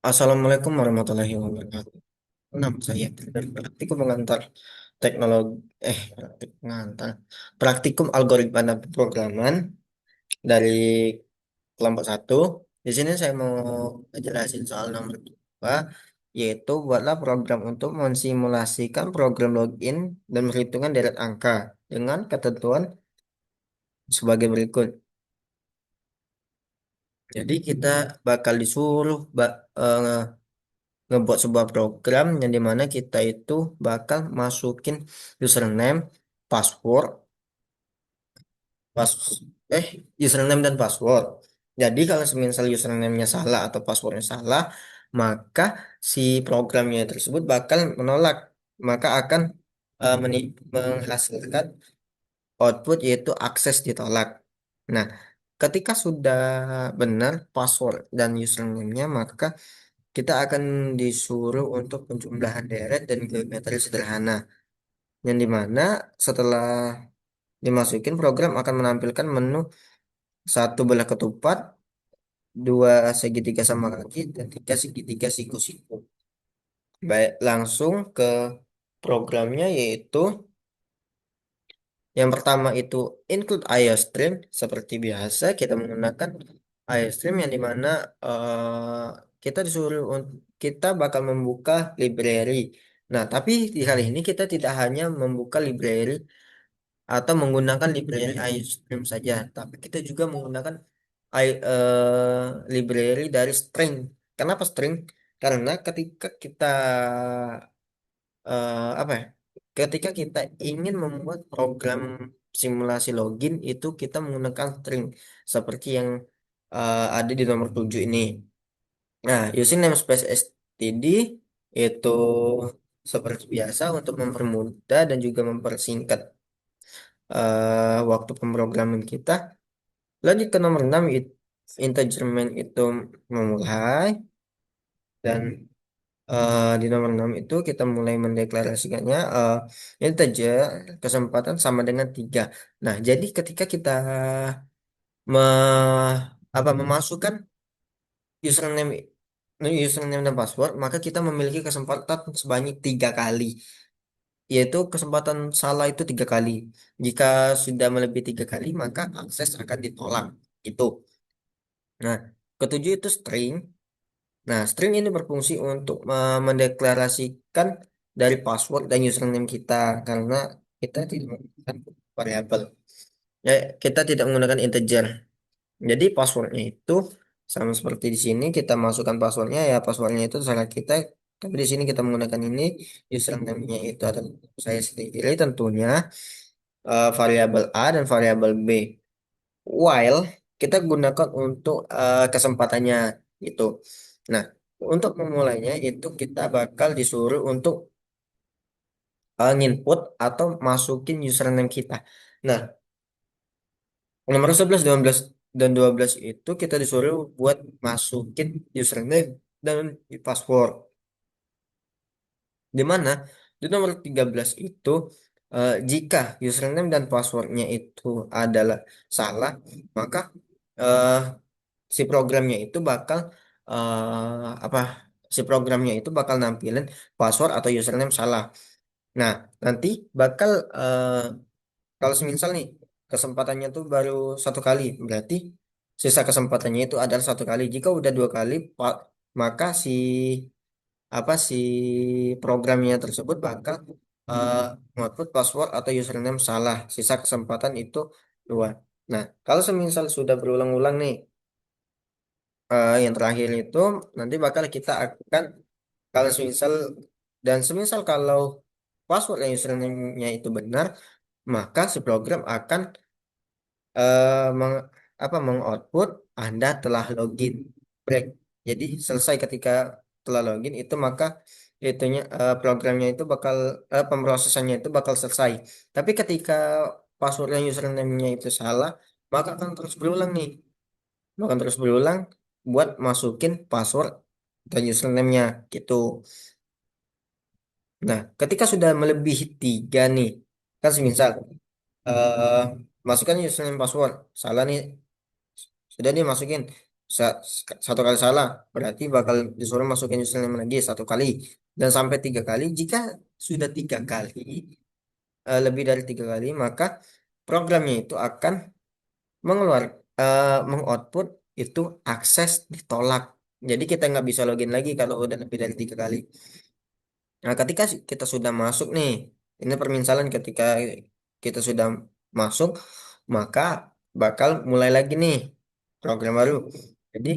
Assalamualaikum warahmatullahi wabarakatuh. Nama saya dari Praktikum Pengantar Teknologi Praktik Pengantar Praktikum Algoritma dan Pemrograman dari kelompok satu. Di sini saya mau jelasin soal nomor 2, yaitu buatlah program untuk mensimulasikan program login dan perhitungan deret angka dengan ketentuan sebagai berikut. Jadi kita bakal disuruh ngebuat sebuah program yang dimana kita itu bakal masukin username, password, pas eh username dan password. Jadi kalau semisal username-nya salah atau passwordnya salah, maka si programnya tersebut bakal menolak, maka akan menghasilkan output yaitu akses ditolak. Nah, ketika sudah benar password dan username-nya, maka kita akan disuruh untuk penjumlahan deret dan geometri sederhana, yang dimana setelah dimasukin program akan menampilkan menu satu belah ketupat, dua segitiga sama kaki, dan tiga segitiga siku-siku. Baik, langsung ke programnya yaitu yang pertama itu include IOStream. Seperti biasa kita menggunakan IOStream yang dimana kita disuruh kita bakal membuka library. Nah, tapi di kali ini kita tidak hanya membuka library atau menggunakan library IOStream saja, tapi kita juga menggunakan library dari string. Kenapa string? Karena ketika kita apa ya? Ketika kita ingin membuat program simulasi login itu kita menggunakan string seperti yang ada di nomor 7 ini. Nah, using namespace std itu seperti biasa untuk mempermudah dan juga mempersingkat waktu pemrograman kita. Lanjut ke nomor 6 integer main itu memulai, dan di nomor 6 itu kita mulai mendeklarasikannya integer kesempatan sama dengan 3. Nah, jadi ketika kita me, memasukkan username username dan password, maka kita memiliki kesempatan sebanyak 3 kali, yaitu kesempatan salah itu 3 kali. Jika sudah melebihi 3 kali, maka akses akan ditolak. Itu. Nah, ketujuh itu string. Nah, string ini berfungsi untuk mendeklarasikan dari password dan username kita, karena kita tidak menggunakan variabel. Ya, kita tidak menggunakan integer. Jadi passwordnya itu sama seperti di sini, kita masukkan passwordnya, ya passwordnya itu terserah kita. Tapi di sini kita menggunakan ini, username-nya itu adalah saya sendiri tentunya, variabel A dan variabel B. While kita gunakan untuk kesempatannya itu. Nah, untuk memulainya itu kita bakal disuruh untuk input atau masukin username kita. Nah, nomor 11, 12 dan 12 itu kita disuruh buat masukin username dan password. Di mana di nomor 13 itu jika username dan passwordnya itu adalah salah, maka eh, si programnya itu bakal apa si programnya itu bakal nampilin password atau username salah. Nah, nanti bakal kalau semisal nih kesempatannya tuh baru 1 kali, berarti sisa kesempatannya itu adalah 1 kali. Jika udah 2 kali, maka si programnya tersebut bakal uh, output password atau username salah. Sisa kesempatan itu 2. Nah, kalau semisal sudah berulang-ulang nih, yang terakhir itu nanti bakal kita akan, kalau semisal semisal kalau password dan username-nya itu benar, maka si program akan eh, meng, mengoutput Anda telah login. Break. Jadi selesai ketika telah login itu, maka itunya programnya itu bakal pemrosesannya itu bakal selesai. Tapi ketika password dan username-nya itu salah, maka akan terus berulang nih. Akan terus berulang buat masukin password dan username-nya gitu. Nah, ketika sudah melebihi 3 nih, kan semisal eh masukkan username password salah nih, sudah nih masukin, Satu kali salah, berarti bakal disuruh masukin username lagi satu kali. Dan sampai tiga kali, jika sudah tiga kali, lebih dari tiga kali, maka programnya itu akan mengeluar, mengoutput itu akses ditolak. Jadi kita nggak bisa login lagi kalau udah lebih dari tiga kali. Nah, ketika kita sudah masuk nih, ini permisalan ketika kita sudah masuk, maka bakal mulai lagi nih program baru. Jadi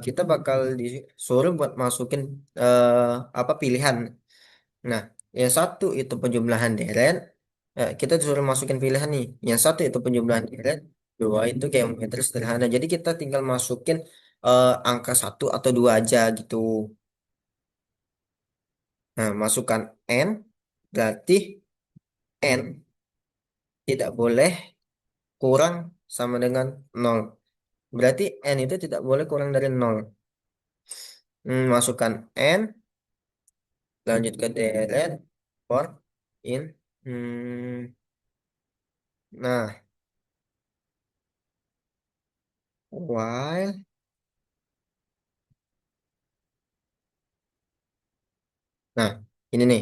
kita bakal disuruh buat masukin eh, apa pilihan. Nah, yang satu itu penjumlahan deret, kita disuruh masukin pilihan nih. Yang satu itu penjumlahan deret, dua itu geometri sederhana. Jadi kita tinggal masukin angka satu atau dua aja gitu. Nah, masukkan n, berarti n tidak boleh kurang sama dengan nol. Berarti n itu tidak boleh kurang dari nol. Masukkan n, lanjut ke deret, for, in. Hmm, nah, while. Nah, ini nih.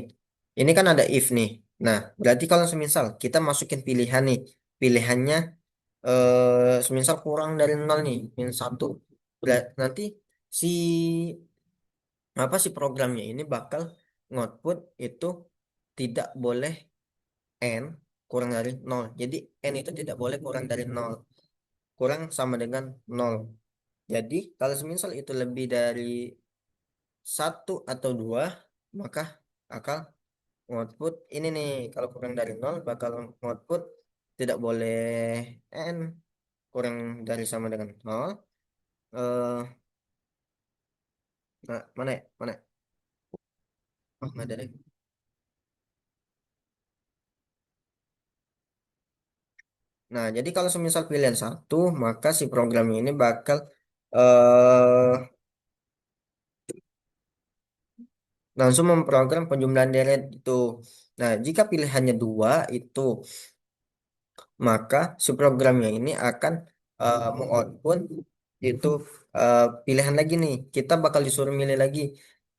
Ini kan ada if nih. Nah, berarti kalau semisal kita masukin pilihan nih, pilihannya semisal kurang dari nol nih, minus satu. Nanti si apa sih programnya ini bakal ngoutput itu tidak boleh n kurang dari nol. Jadi n itu tidak boleh kurang dari nol. Kurang sama dengan nol. Jadi kalau semisal itu lebih dari satu atau dua, maka akan output ini nih. Kalau kurang dari nol bakal output tidak boleh n kurang dari sama dengan nol. eh nah, mana ya? Mana ya? Oh, nggak ada deh. Nah, jadi kalau semisal pilihan satu, maka si program ini bakal eh langsung memprogram penjumlahan deret itu. Nah, jika pilihannya dua itu, maka si programnya ini akan mengoutput itu pilihan lagi nih. Kita bakal disuruh milih lagi.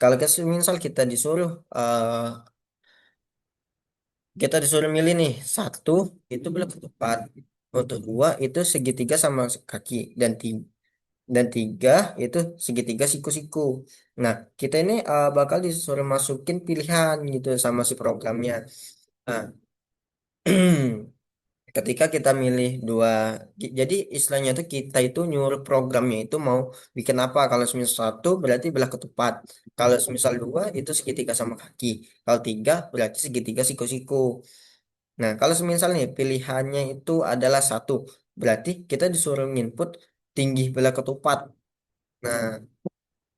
Kalau misal kita disuruh milih nih satu itu belok tepat, untuk dua itu segitiga sama kaki, dan tiga itu segitiga siku-siku. Nah, kita ini bakal disuruh masukin pilihan gitu sama si programnya. Nah, ketika kita milih dua, jadi istilahnya itu kita itu nyuruh programnya itu mau bikin apa. Kalau semisal satu berarti belah ketupat. Kalau semisal dua itu segitiga sama kaki. Kalau tiga berarti segitiga siku-siku. Nah, kalau semisal nih pilihannya itu adalah satu, berarti kita disuruh input tinggi belah ketupat. Nah,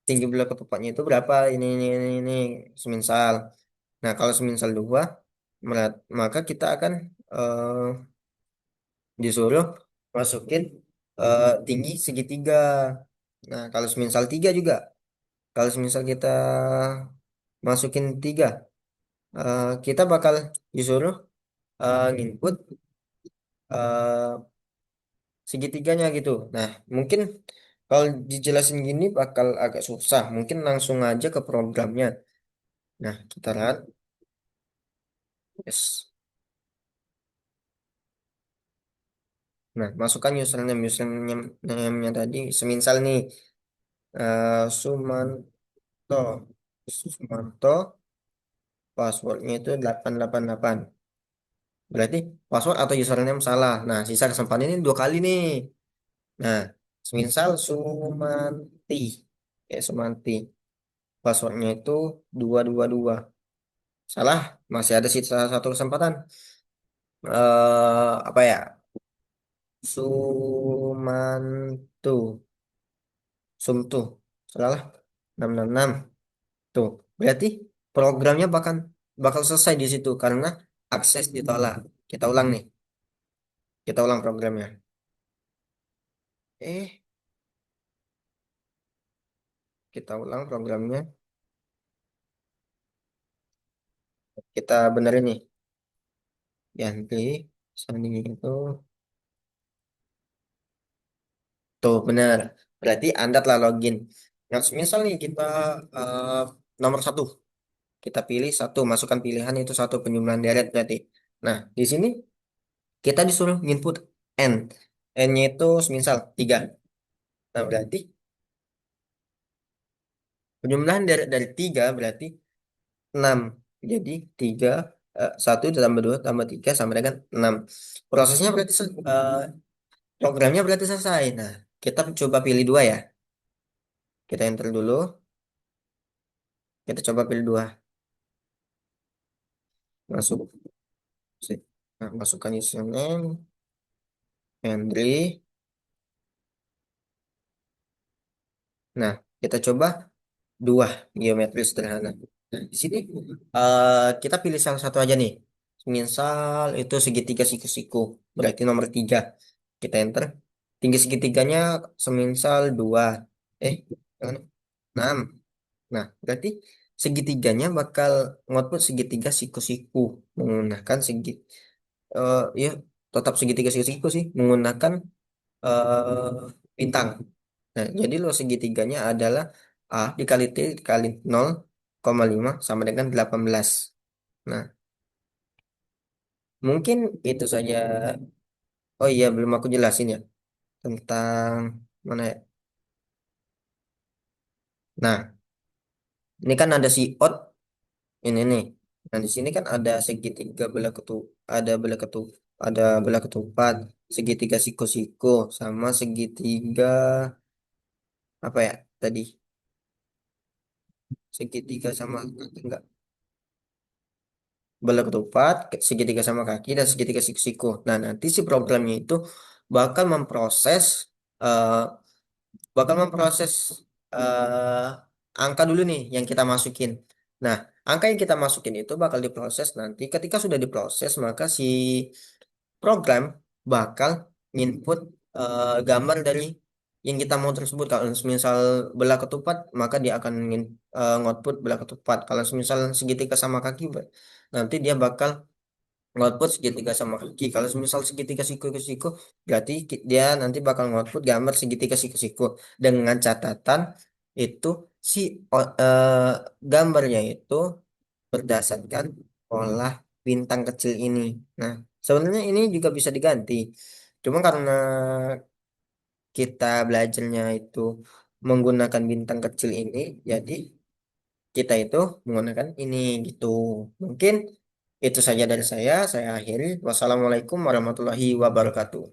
tinggi belah ketupatnya itu berapa? Ini. Semisal. Nah, kalau semisal dua, maka kita akan eh, disuruh masukin tinggi segitiga. Nah, kalau semisal tiga juga, kalau semisal kita masukin tiga, kita bakal disuruh input segitiganya gitu. Nah, mungkin kalau dijelasin gini bakal agak susah. Mungkin langsung aja ke programnya. Nah, kita lihat. Yes. Nah, masukkan username-nya tadi. Semisal nih, Sumanto. Sumanto, passwordnya itu 888. Berarti password atau username salah. Nah, sisa kesempatan ini dua kali nih. Nah, semisal Sumanti. Sumanti. Passwordnya itu 222. Salah, masih ada sisa satu kesempatan. Apa ya? Sumantu. Sumtu. Salah. 666. Tuh. Berarti programnya bakal selesai di situ karena akses ditolak. Kita ulang nih. Kita ulang programnya. Eh, kita ulang programnya. Kita benerin nih. Ganti. Sanding itu. Tuh, bener. Berarti Anda telah login. Nah, misal nih kita nomor satu, kita pilih satu, masukkan pilihan itu satu penjumlahan deret berarti. Nah, di sini kita disuruh input n. N-nya itu misal 3. Nah, berarti penjumlahan deret dari 3 berarti 6. Jadi 3, 1 tambah 2 tambah 3 sama dengan 6. Prosesnya berarti programnya berarti selesai. Nah, kita coba pilih 2 ya. Kita enter dulu. Kita coba pilih 2. Masuk. Nah, masukkan username, Henry. Nah, kita coba 2 geometri sederhana. Nah, di sini kita pilih salah satu aja nih. Misal itu segitiga siku-siku. Berarti nomor 3. Kita enter. Tinggi segitiganya semisal 2. Eh, jangan, 6. Nah, berarti segitiganya bakal ngoutput segitiga siku-siku menggunakan ya tetap segitiga siku-siku sih menggunakan bintang. Nah, jadi luas segitiganya adalah A dikali T dikali 0,5 sama dengan 18. Nah, mungkin itu saja. Oh iya, belum aku jelasin ya tentang mana ya. Nah, ini kan ada si odd ini nih. Nah, di sini kan ada segitiga belah ketup, ada belah ketupat, segitiga siku-siku, sama segitiga apa ya tadi? Segitiga sama enggak belah ketupat, segitiga sama kaki, dan segitiga siku-siku. Nah, nanti si programnya itu bakal memproses eh, bakal memproses eh, angka dulu nih yang kita masukin. Nah, angka yang kita masukin itu bakal diproses nanti. Ketika sudah diproses, maka si program bakal input gambar dari yang kita mau tersebut. Kalau misal belah ketupat, maka dia akan ngoutput belah ketupat. Kalau misal segitiga sama kaki, nanti dia bakal ngoutput segitiga sama kaki. Kalau misal segitiga siku ke siku, berarti dia nanti bakal ngoutput gambar segitiga siku-siku dengan catatan itu si gambarnya itu berdasarkan pola bintang kecil ini. Nah, sebenarnya ini juga bisa diganti. Cuma karena kita belajarnya itu menggunakan bintang kecil ini, jadi kita itu menggunakan ini gitu. Mungkin itu saja dari saya. Saya akhiri. Wassalamualaikum warahmatullahi wabarakatuh.